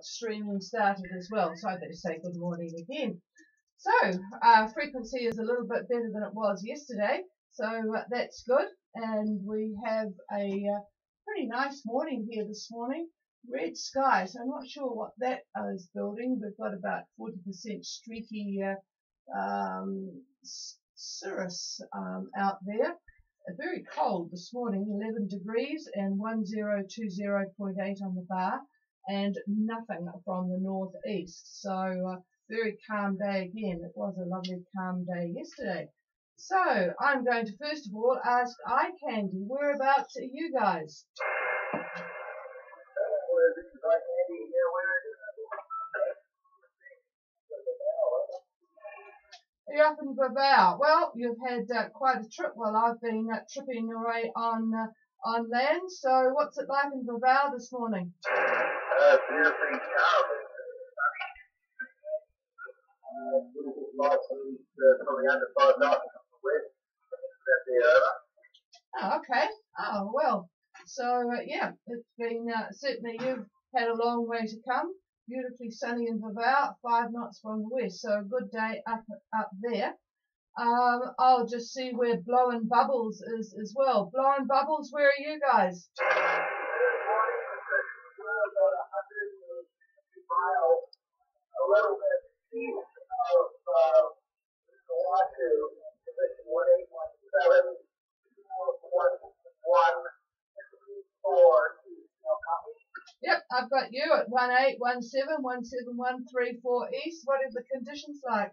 got streaming started as well, so I better say good morning again. So, frequency is a little bit better than it was yesterday, so that's good. And we have a pretty nice morning here this morning. Red sky, so I'm not sure what that is building. We've got about 40% streaky cirrus out there. Very cold this morning, 11 degrees and 1020.8 on the bar, and nothing from the northeast. So very calm day again. It was a lovely calm day yesterday. So I'm going to first of all ask iCandy, whereabouts are you guys? You're up in Bilbao. Well, you've had quite a trip while I've been tripping away on land. So what's it like in Bilbao this morning? Beautifully calm. Probably under 5 knots west. Oh, okay. Oh, well. So, yeah, it's been certainly you've had a long way to come. Beautifully sunny in Bilbao, 5 knots from the west. So a good day up there. I'll just see where Blowing Bubbles is as well. Blowing Bubbles, where are you guys? A little bit east of Oahu, position 1817, 1114 east. Yep, I've got you at 1817, 17134 east. What are the conditions like?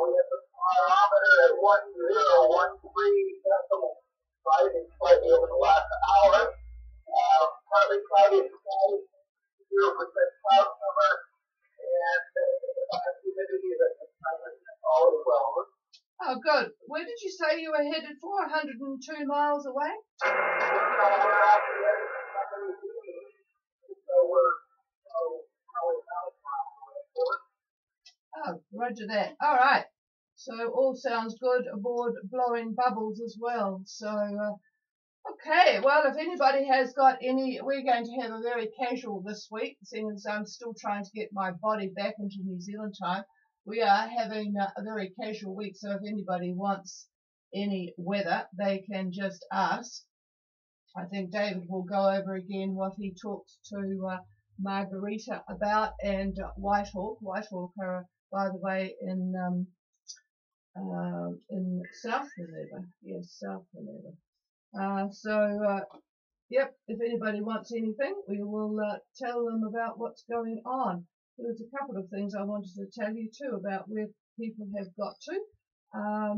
We have the barometer at 1013 decibels, rising slightly over the last hour. Partly cloudy skies, 0% cloud cover, and humidity is at 5% all as well. Oh, good. Where did you say you were headed for? 102 miles away? So we're actually headed to so we're probably 1,000 miles away for it. Oh, roger that. All right. So all sounds good aboard Blowing Bubbles as well. So, okay. Well, if anybody has got any, we're going to have a very casual this week, seeing as I'm still trying to get my body back into New Zealand time. We are having a very casual week. So if anybody wants any weather, they can just ask. I think David will go over again what he talked to Margarita about, and Whitehawk. Whitehawk are, by the way, in South Minerva. Yes, South Minerva. Yep, if anybody wants anything, we will tell them about what's going on. There's a couple of things I wanted to tell you too about where people have got to. I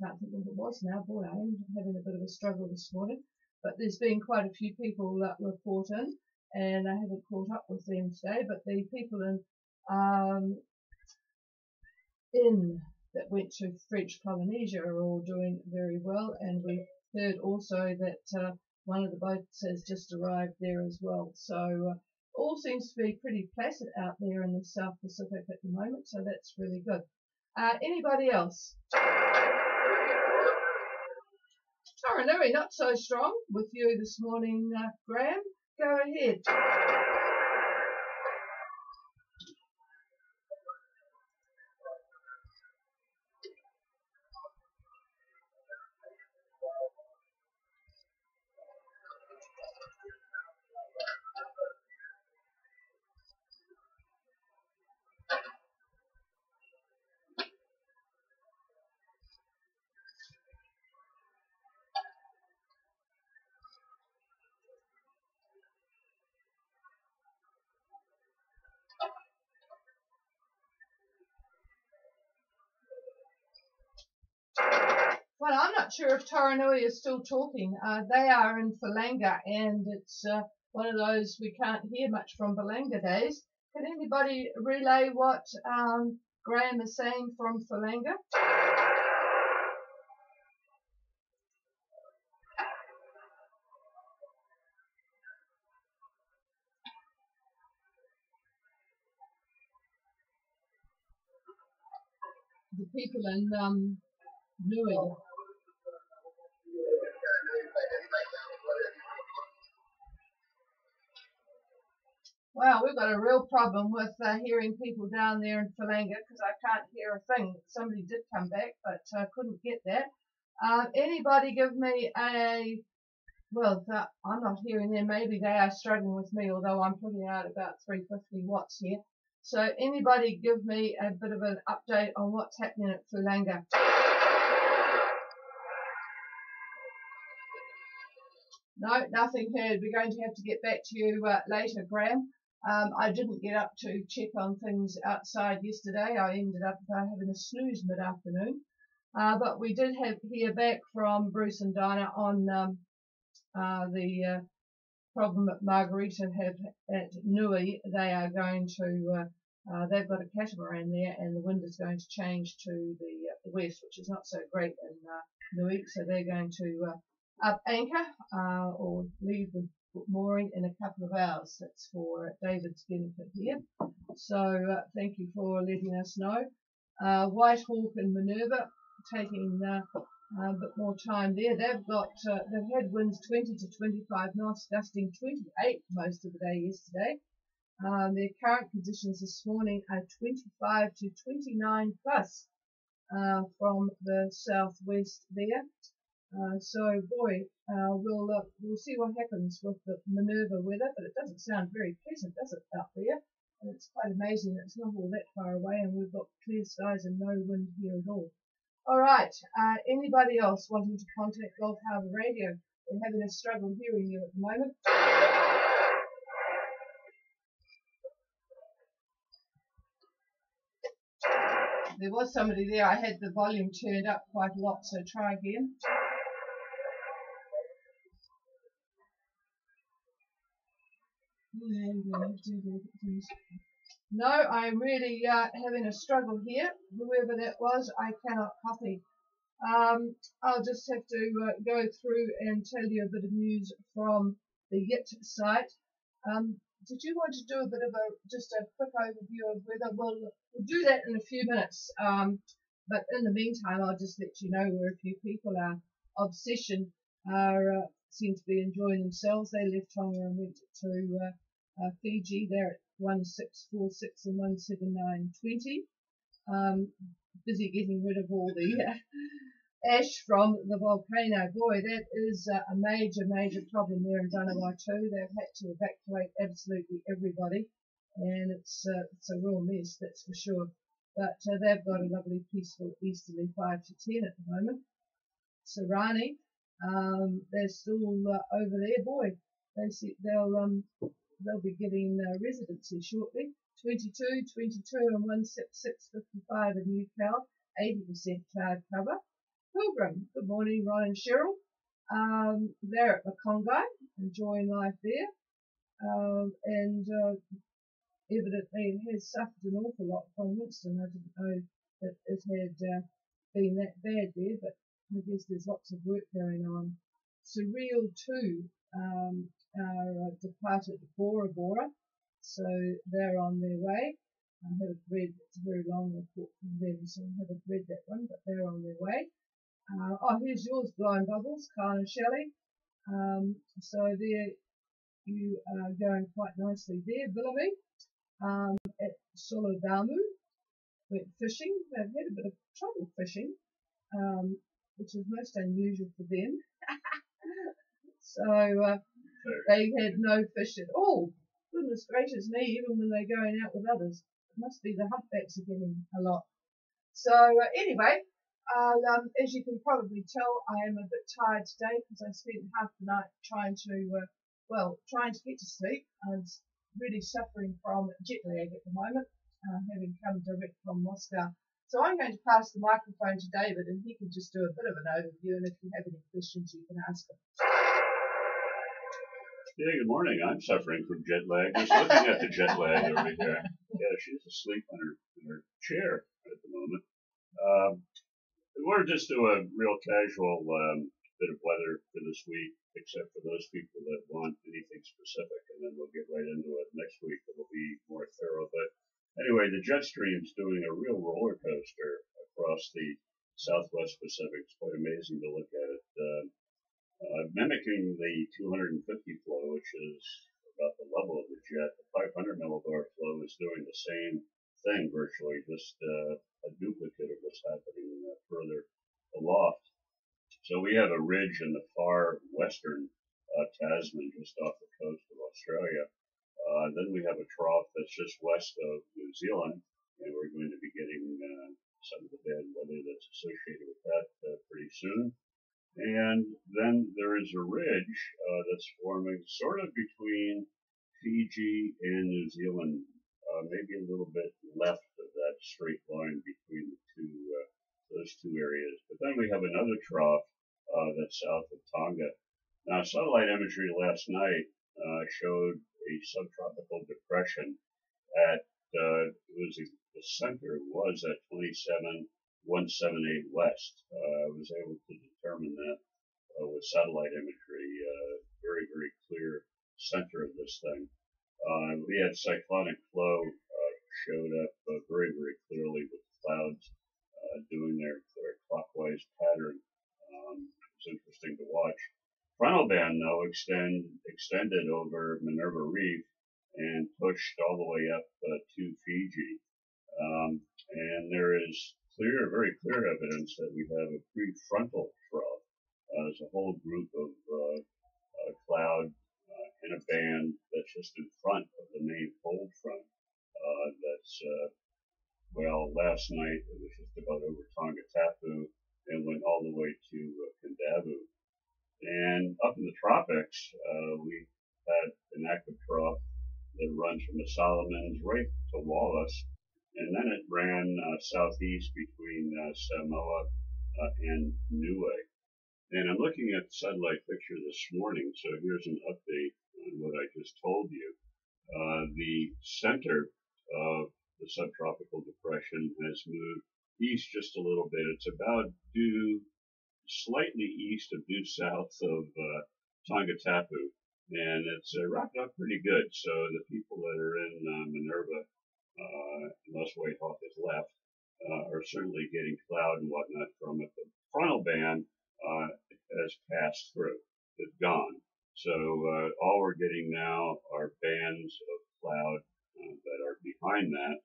can't think what it was now. Boy, I am having a bit of a struggle this morning. But there's been quite a few people that report in, and I haven't caught up with them today. But the people in that went to French Polynesia are all doing very well, and we heard also that one of the boats has just arrived there as well. So all seems to be pretty placid out there in the South Pacific at the moment, so that's really good. Anybody else? Taranui, not so strong with you this morning, Graham. Go ahead. Well, I'm not sure if Taranui is still talking. They are in Falanga, and it's one of those we can't hear much from Falanga days. Can anybody relay what Graham is saying from Falanga? the people in Nui. Well, we've got a real problem with hearing people down there in Thalanga because I can't hear a thing. Somebody did come back, but I couldn't get that. Anybody give me a, well, I'm not hearing them. Maybe they are struggling with me, although I'm putting out about 350 watts here. So anybody give me a bit of an update on what's happening at Thalanga. No, nothing heard. We're going to have to get back to you later, Graham. I didn't get up to check on things outside yesterday. I ended up having a snooze mid-afternoon. But we did hear back from Bruce and Dinah on the problem that Margarita had at Nui. They are going to, they've got a catamaran there, and the wind is going to change to the west, which is not so great in Nui. So they're going to up anchor or leave the mooring in a couple of hours. That's for David's benefit here. So thank you for letting us know. White Hawk and Minerva taking a bit more time there. They've had winds 20 to 25 knots, gusting 28 most of the day yesterday. Their current conditions this morning are 25 to 29 plus from the southwest there. So boy, we'll see what happens with the Minerva weather, but it doesn't sound very pleasant, does it, out there? And it's quite amazing that it's not all that far away, and we've got clear skies and no wind here at all. All right, anybody else wanting to contact Gulf Harbour Radio? We're having a struggle hearing you at the moment. There was somebody there. I had the volume turned up quite a lot, so try again. No, I'm really having a struggle here. Whoever that was, I cannot copy. I'll just have to go through and tell you a bit of news from the YIT site. Did you want to do a bit of just a quick overview of weather? We'll do that in a few minutes. But in the meantime, I'll just let you know where a few people are. Obsession seem to be enjoying themselves. They left Tonga and went to Fiji. They're at 1646 and 179.20. Busy getting rid of all the ash from the volcano. Boy, that is a major problem there in Vanuatu. They've had to evacuate absolutely everybody, and it's a real mess, that's for sure. But they've got a lovely peaceful easterly 5 to 10 at the moment. Sarani, they're still over there. Boy, they'll be getting residency shortly. 22 and 166.55 in Newcastle, 80% cloud cover. Pilgrim, good morning, Ron and Cheryl. They're at Makongai, enjoying life there. And evidently it has suffered an awful lot from Winston. I didn't know that it had been that bad there, but I guess there's lots of work going on. Surreal too are departed Bora Bora, so they're on their way. I haven't read, it's a very long report from them, so I haven't read that one, but they're on their way. Here's yours, Blind Bubbles, Kyle and Shelley. So there you are going quite nicely there. Billamy at Solodamu went fishing. They've had a bit of trouble fishing, which is most unusual for them. So they had no fish at all. Goodness gracious me, even when they're going out with others. It must be the humpbacks are getting a lot. So anyway, as you can probably tell, I am a bit tired today because I spent half the night trying to get to sleep. I'm really suffering from jet lag at the moment, having come direct from Moscow. So I'm going to pass the microphone to David, and he can just do a bit of an overview, and if you have any questions, you can ask him. Yeah, good morning. I'm suffering from jet lag. Just looking at the jet lag over here. Yeah, she's asleep in her chair at the moment. We're just do a real casual bit of weather for this week, except for those people that want anything specific, and then we'll get right into it next week. It'll be more thorough. But anyway, the jet stream's doing a real roller coaster across the Southwest Pacific. It's quite amazing to look at it. Mimicking the 250 flow, which is about the level of the jet, the 500 millibar flow is doing the same thing virtually, just a duplicate of what's happening further aloft. So we have a ridge in the far western Tasman, just off the coast of Australia. Then we have a trough that's just west of New Zealand, and we're going to be getting some of the bad weather that's associated with that pretty soon. And then there is a ridge that's forming sort of between Fiji and New Zealand, maybe a little bit left of that straight line between the two, those two areas. But then we have another trough that's south of Tonga. Now, satellite imagery last night showed a subtropical depression at the center was at 27178 west. I was able to determine that with satellite imagery, very, very clear center of this thing. We had cyclonic flow showed up very, very clearly with clouds doing their clockwise pattern. It was interesting to watch. Frontal band, though, extended over Minerva Reef and pushed all the way up to Fiji. And there is very clear evidence that we have a prefrontal trough. There's a whole group of cloud in a band that's just in front of the main cold front. Last night it was just about over Tonga Tapu and went all the way to Kendavu. And up in the tropics, we had an active trough that runs from the Solomons right to Wallis, and then it ran southeast between Samoa and Niue. And I'm looking at the satellite picture this morning, so here's an update on what I just told you. The center of the subtropical depression has moved east just a little bit. It's about due slightly east of due south of Tonga Tapu, and it's wrapped up pretty good. So the people that are in Minerva, unless White Hawk is left, are certainly getting cloud and whatnot from it. The frontal band has passed through. It's gone. So all we're getting now are bands of cloud that are behind that,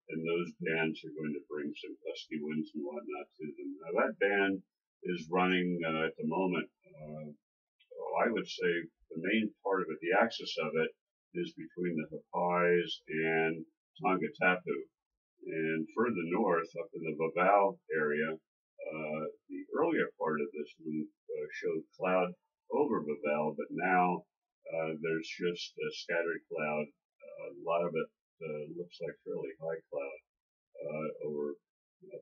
and those bands are going to bring some gusty winds and whatnot to them. Now that band is running at the moment, I would say the main part of it, the axis of it, is between the Hapais and Tonga Tapu. And further north, up in the Vavau area, the earlier part of this loop showed cloud over Vavau, but now there's just a scattered cloud. A lot of it looks like fairly high cloud over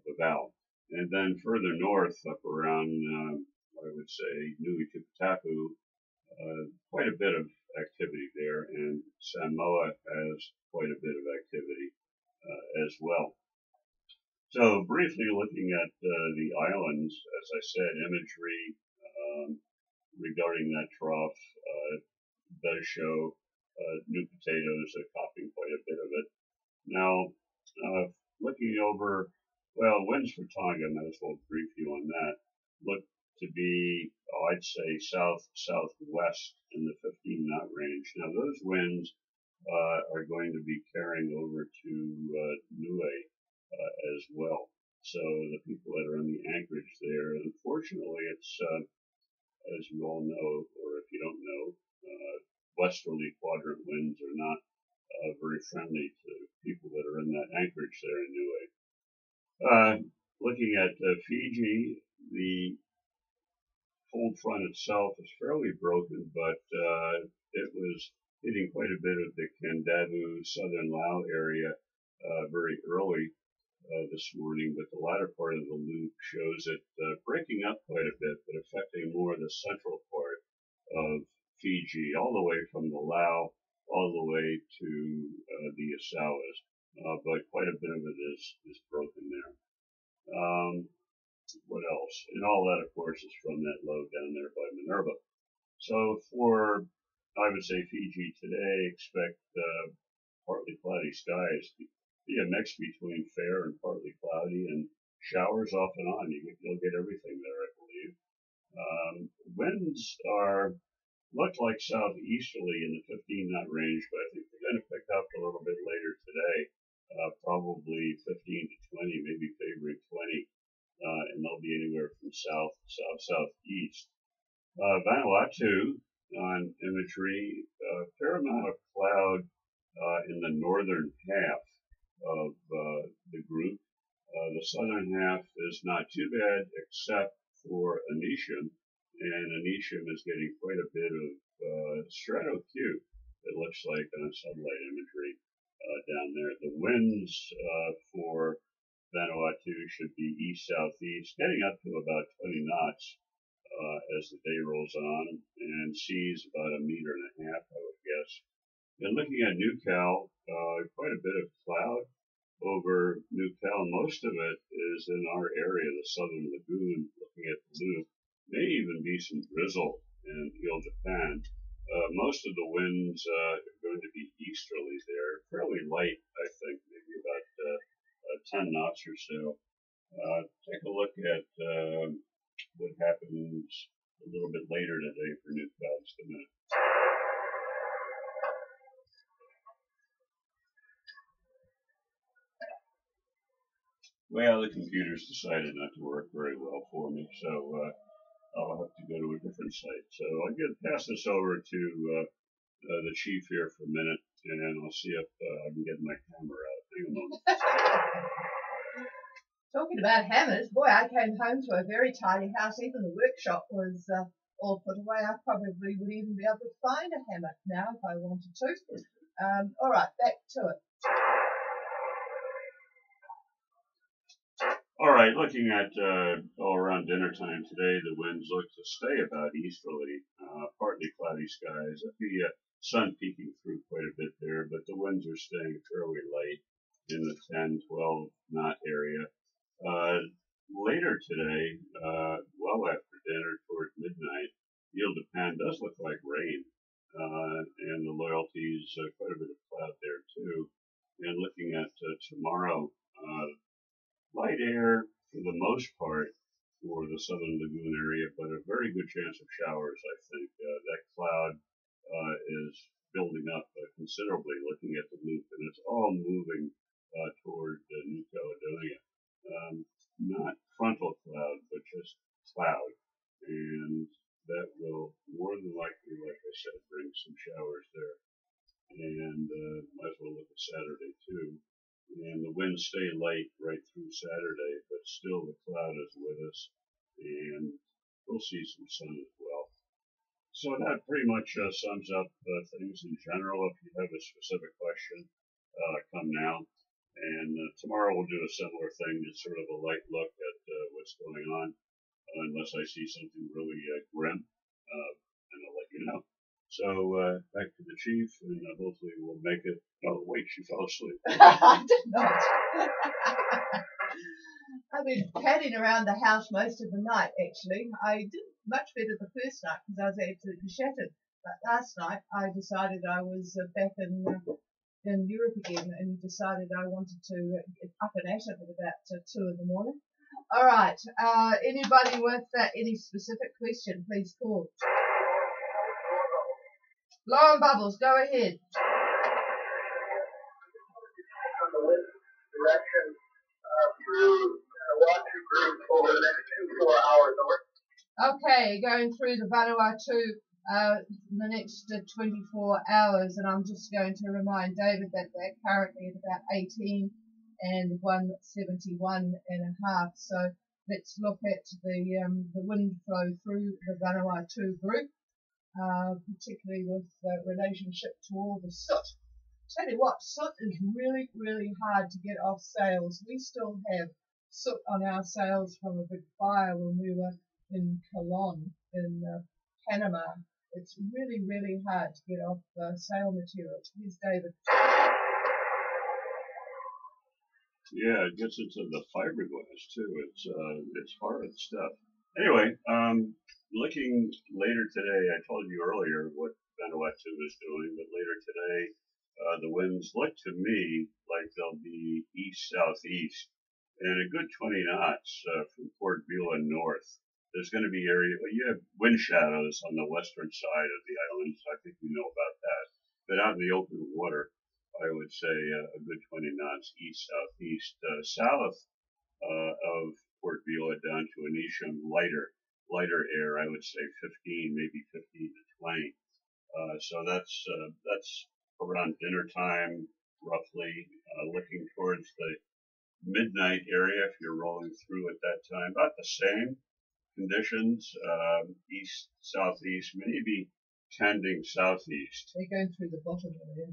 Vavau. And then further north, up around, I would say, Nui Tupatapu, quite a bit of activity there, and Samoa has quite a bit of activity as well. So briefly looking at the islands, as I said, imagery regarding that trough does show new potatoes copying quite a bit of it. Now, looking over, winds for Tonga, might as well brief you on that, look to be, I'd say, south-southwest in the 15-knot range. Now, those winds are going to be carrying over to Niue as well. So the people that are in the anchorage there, unfortunately, it's, as you all know, or if you don't know, westerly quadrant winds are not very friendly to people that are in that anchorage there in Niue. Looking at Fiji, the cold front itself is fairly broken, but it was hitting quite a bit of the Kendavu, southern Lao area very early this morning, but the latter part of the loop shows it breaking up quite a bit, but affecting more the central part of Fiji, all the way from the Lao, all the way to the Asawas, but quite a bit of it is broken there. What else? And all that, of course, is from that low down there by Minerva. So for, I would say, Fiji today, expect partly cloudy skies. Be a mix between fair and partly cloudy, and showers off and on. You'll get everything there, I believe. Winds look like southeasterly in the 15 knot range, but I think they're going to pick up a little bit later today, probably 15 to 20, maybe favoring 20, and they'll be anywhere from southeast. Vanuatu on imagery, fair amount of cloud in the northern half of the group. The southern half is not too bad, except for Anishim, and Anishim is getting quite a bit of stratoQ, it looks like, on satellite imagery down there. The winds for Vanuatu should be east-southeast, getting up to about 20 knots as the day rolls on, and seas about 1.5 meters, I would guess. And looking at Newcal, quite a bit of cloud over Newcal. Most of it is in our area, the southern lagoon, looking at the loop. May even be some drizzle in Ile de Pan. Most of the winds are going to be easterly there, fairly light, I think, maybe about 10 knots or so. Take a look at what happens a little bit later today for Newcal just a minute. Well, the computer's decided not to work very well for me, so I'll have to go to a different site. So I'll pass this over to the chief here for a minute, and I'll see if I can get my hammer out. Hang on a moment. Talking about hammers, boy, I came home to a very tidy house. Even the workshop was all put away. I probably would even be able to find a hammer now if I wanted to. All right, back to it. All right, looking at all around dinner time today, the winds look to stay about easterly, partly cloudy skies. The sun peeking through quite a bit there, but the winds are staying fairly light in the 10, 12 knot area. Later today, well after dinner, toward midnight, Ile de Pan does look like rain, and the Loyalty's quite a bit of cloud there too. And looking at tomorrow, light air for the most part for the southern lagoon area, but a very good chance of showers, I think. That cloud is building up considerably looking at the loop, and it's all moving toward New Caledonia. Not frontal cloud, but just cloud. And that will more than likely, like I said, bring some showers there. And might as well look at Saturday too. And the winds stay light right through Saturday, but still the cloud is with us, and we'll see some sun as well. So that pretty much sums up things in general. If you have a specific question, come now. And tomorrow we'll do a similar thing, just sort of a light look at what's going on, unless I see something really grim, and I'll let you know. So back to the chief, and hopefully we'll make it. Oh, wait, she fell asleep. I did not. I've been padding around the house most of the night, actually. I did much better the first night because I was absolutely shattered. But last night I decided I was back in Europe again, and decided I wanted to get up and at it at about 2 in the morning. All right. Anybody with any specific question, please call. Lauren Bubbles, go ahead. On the wind direction through Vanuatu group over the next 2-4 hours. Okay, going through the Vanuatu the next 24 hours, and I'm just going to remind David that they're currently at about 18 and 171.5. So let's look at the wind flow through the Vanuatu group, particularly with relationship to all the soot. Tell you what, soot is really, really hard to get off sails. We still have soot on our sails from a big fire when we were in Colon in Panama. It's really, really hard to get off sail material. Here's David. Yeah, it gets into the fiberglass too. It's hard stuff. Anyway, looking later today, I told you earlier what Vanuatu is doing, but later today, the winds look to me like they'll be east-southeast, and a good 20 knots from Port Vila north. There's going to be well, you have wind shadows on the western side of the island, so I think you know about that. But out in the open water, I would say a good 20 knots east-southeast. South of Port Vila down to Anisham, lighter air, I would say 15, maybe 15 to 20. So that's around dinner time, roughly, looking towards the midnight area if you're rolling through at that time. About the same conditions, east, southeast, maybe tending southeast. They're going through the bottom area.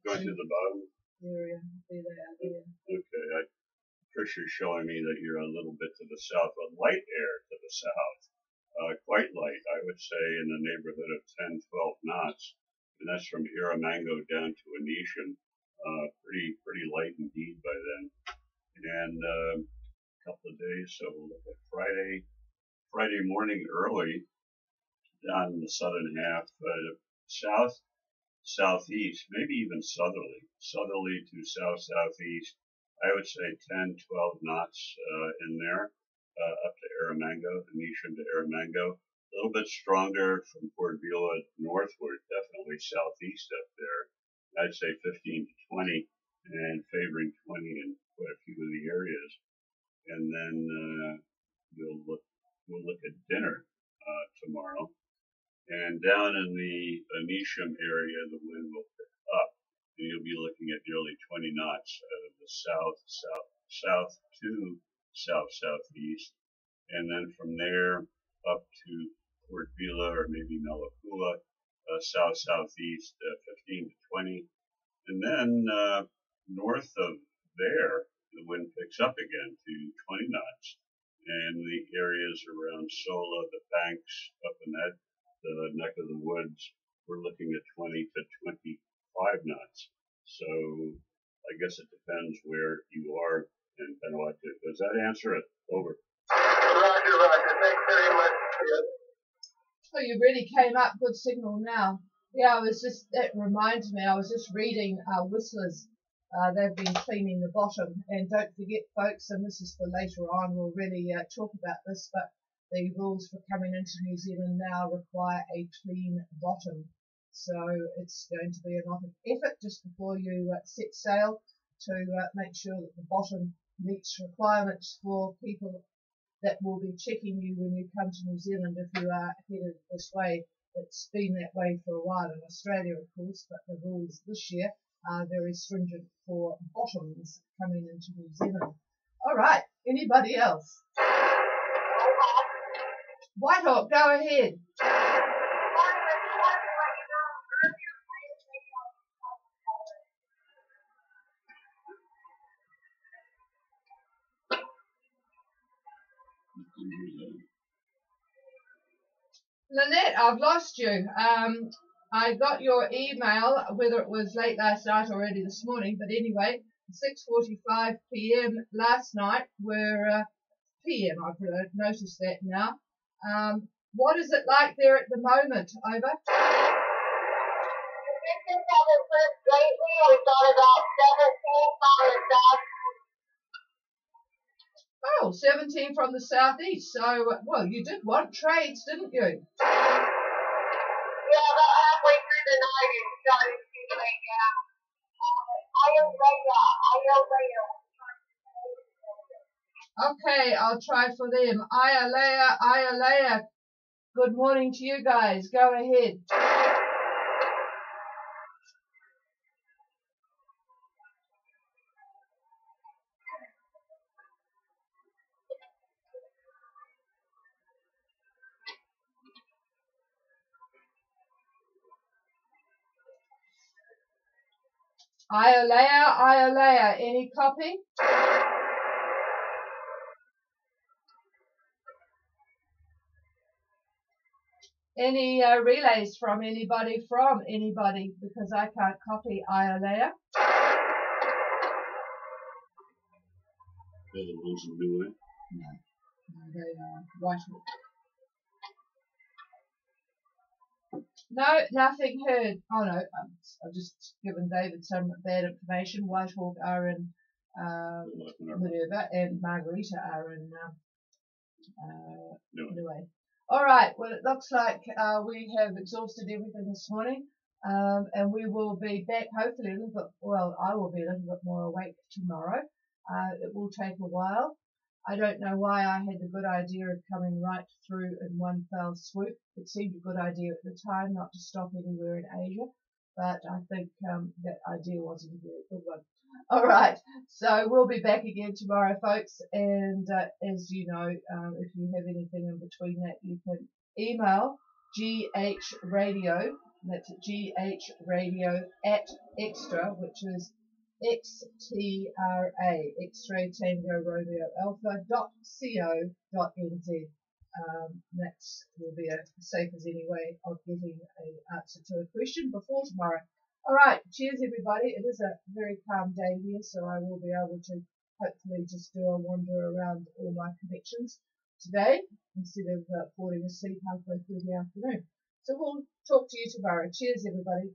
Going through the bottom? Area. There they are there. Okay, Trisha's showing me that you're a little bit to the south, but light air to the south. Quite light, I would say in the neighborhood of 10, 12 knots. And that's from Iramango down to Anisham. Pretty light indeed by then. And a couple of days, so we'll look at Friday morning early down in the southern half, southeast, maybe even southerly to southeast. I would say 10, 12 knots in there, up to Iramango, Anisham to Iramango. A little bit stronger from Port Vila northward, definitely southeast up there. I'd say 15 to 20, and favoring 20 in quite a few of the areas. And then we'll look at dinner tomorrow. And down in the Anisham area, the wind will pick up. And you'll be looking at nearly 20 knots out of the south to southeast. And then from there up to Port Vila or maybe Malakula, southeast, 15 to 20. And then north of there, the wind picks up again to 20 knots. And the areas around Sola, the banks up in that neck of the woods, we're looking at 20 to 25 knots. So I guess it depends where you are in Vanuatu. Does that answer it? Over. Roger. Thanks very much. Oh, you really came up. Good signal now. Yeah, that reminds me, I was just reading Whistlers. They've been cleaning the bottom. And don't forget, folks, and this is for later on, we'll really talk about this, but the rules for coming into New Zealand now require a clean bottom. So it's going to be a lot of effort just before you set sail to make sure that the bottom meets requirements for people that will be checking you when you come to New Zealand if you are headed this way. It's been that way for a while in Australia, of course, but the rules this year are very stringent for bottoms coming into New Zealand. All right, anybody else? Whitehawk, go ahead. Lynette, I've lost you. I got your email, whether it was late last night or early this morning, but anyway, 6:45 p.m. last night were p.m. I've noticed that now. What is it like there at the moment? Over. Lately, we've got about 17 from the south. Oh, 17 from the southeast. So, well, you did want trades, didn't you? Yeah, about halfway through the night, it started to lay down. Okay, I'll try for them. Ayalea. Good morning to you guys. Go ahead. Ayalea, any copy? Any relays from anybody, because I can't copy Ayalea. They're the ones who do it? No, they are Whitehawk. No, nothing heard. Oh no, I've just given David some bad information. Whitehawk are in Minerva and Margarita are in Niue. All right, well, it looks like we have exhausted everything this morning, and we will be back hopefully a little bit, well, I will be a little bit more awake tomorrow. It will take a while. I don't know why I had the good idea of coming right through in one fell swoop. It seemed a good idea at the time not to stop anywhere in Asia, but I think that idea wasn't a very good one. All right, so we'll be back again tomorrow, folks, and as you know, if you have anything in between that, you can email GHradio, that's GHradio at extra, which is XTRA, X-ray Tango Romeo Alpha.co.nz. That will be a safe as any way of getting an answer to a question before tomorrow. All right, cheers everybody. It is a very calm day here, so I will be able to hopefully just do a wander around all my connections today instead of falling asleep halfway through the afternoon. So we'll talk to you tomorrow. Cheers everybody.